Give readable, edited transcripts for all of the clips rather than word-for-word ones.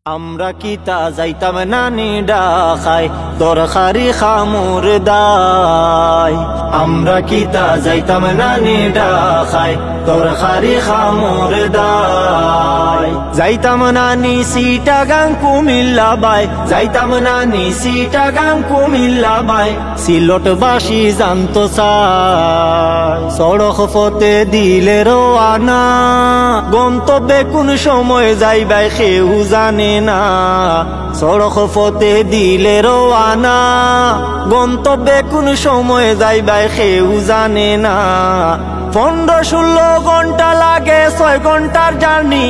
আমরা কি তা যাইতাম নানি ডাকায় তরকারি খামুর দায়। আমরা কি তা যাইতাম নানি ডাকায় তরকারি খামুর দায়। যাইতাম নানি চিটাগাং কুমিল্লা বাই, যাইতাম নানি চিটাগাং কুমিল্লা বাই। সিলটবাসী জানতো চাই সড়ক পথে দিলে রওয়ানা, গন্তব্যে কোন সময় যাইবাই কেউ জানে না। সড়ক পথে দিলে রওয়ানা, গন্তব্যে কোন সময় যাইবাই কেউ জানে না। 15-16 ঘন্টা লাগে, 6 ঘন্টার জার্নি।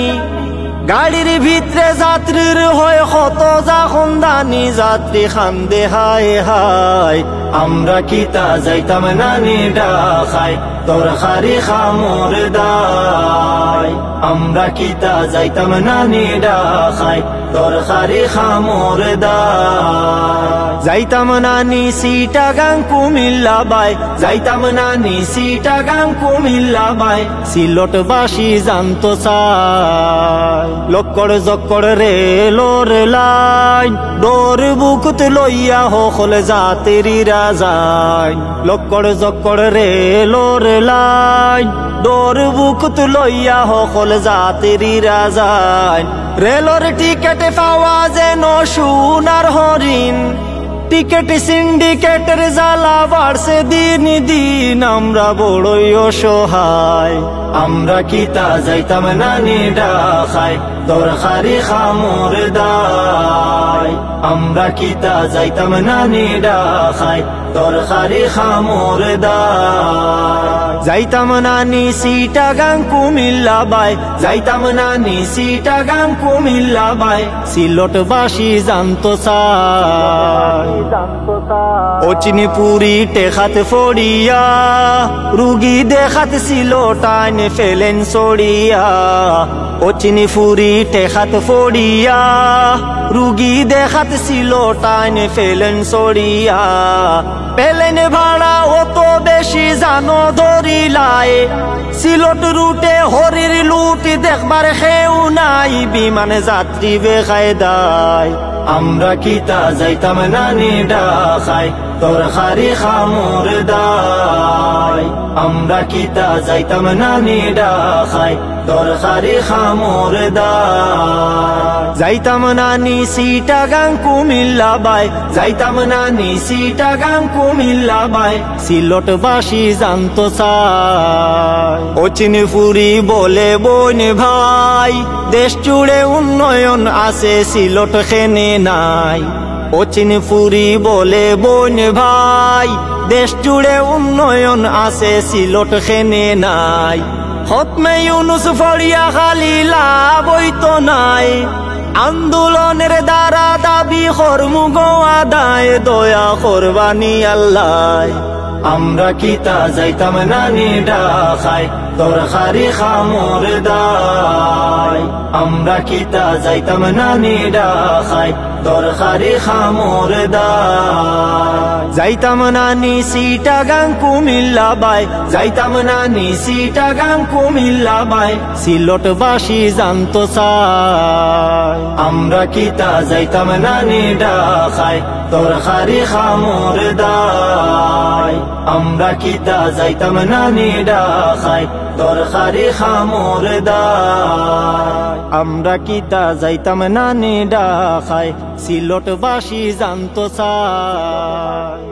গাড়ির ভিতরে যাত্রীর হয় কত যখন দানি, যাত্রী খান্দে হায় হায়। আমরা কি তা যাইতাম নানি ডাকায় তরকারি খামুর দায়। আমরা কি তা যাইতাম নানি ডাকায় তরকারি খামুর দায়। যাইতাম নানি চিটাগাং কুমিল্লা বাই, যাইতাম নানি চিটাগাং কুমিল্লা বাই। সিলটবাসী জানতো চাই লক্কড় জক্কড় রেলর লাইন, ডোর বুকুত লইয়া হকল যাত্রীরা যায়। লক্কড় জক্কড় রেলর লাইন, ডোর বুকুত লইয়া হকল যাত্রীরা যায়। রেলর টিকেট পাওয়া যেন সোনার হরিণ, টিকেট সিন্ডিকেটের জ্বালা বাড়ছে দিন দিন। আমরা বড়ই অসহায়। আমরা কি তা যাইতাম নানি ডাকায় তরকারি খামুর দায়। আমরা কি তা যাইতাম নানি ডাকায় তরকারি খামুর দায়। যাইতাম নানি চিটাগাং কুমিল্লা বাই, যাইতাম নানি চিটাগাং কুমিল্লা বাই। সিলটবাসী জানতো চাই অচিনিপুরি টেকাত ফড়িয়া, রুগী দেখাত সিলটান ফেলেন সড়িয়া। অচিনিপুরি টেকাত ফড়িয়া, রুগী দেখাত সিলটান ফেলেন সড়িয়া। পেলেন ভাড়া অত বেশি জানো ধরিলায়, সিলট রুটে হরির লুট দেখবার খেউ নাই, বিমানে যাত্রী বেকায়দায়। আমরা কি তা যাইতাম নানি ডাকায় তরকারি খামুর দায়। আমরা কি তা যাইতাম নানি ডাকায় তরকারি খামুর দায়। যাইতাম নানি চিটাগাং কুমিল্লা বাই, যাইতাম নানি চিটাগাং কুমিল্লা বাই। সিলটবাসী জানতো চাই অচিনিপুরি বলে বোন ভাই, দেশ জুড়ে উন্নয়ন আছে সিলট খেনে নাই। অচিনিপুরি বলে বোন ভাই, দেশ জুড়ে উন্নয়ন আছে সিলট খেনে নাই। খতমে ইউনুস ফড়িয়া খালি লাভ হইতো নাই, আন্দোলনের দ্বারা দাবি কর্মু আদায়, দয়া করবানি আল্লাহ। আমরা কি তা যাইতাম নানি ডাকায় তরকারি খামুর দায়। আমরা কি তা যাইতাম নানি ডাকায় তরকারি খামুর দায়। যাইতাম নানি চিটাগাং কুমিল্লা বাই, যাইতাম নানি চিটাগাং কুমিল্লা বাই। সিলটবাসী জানতো চাই আমরা কি তা যাইতাম নানি ডাকায় তরকারি খামুর দায়। আমরা কি তা যাইতাম নানি ডাকায় তরকারি খামুর দায়। আমরা কি তা যাইতাম নানি ডাকায় সিলটবাসী জানতো চাই।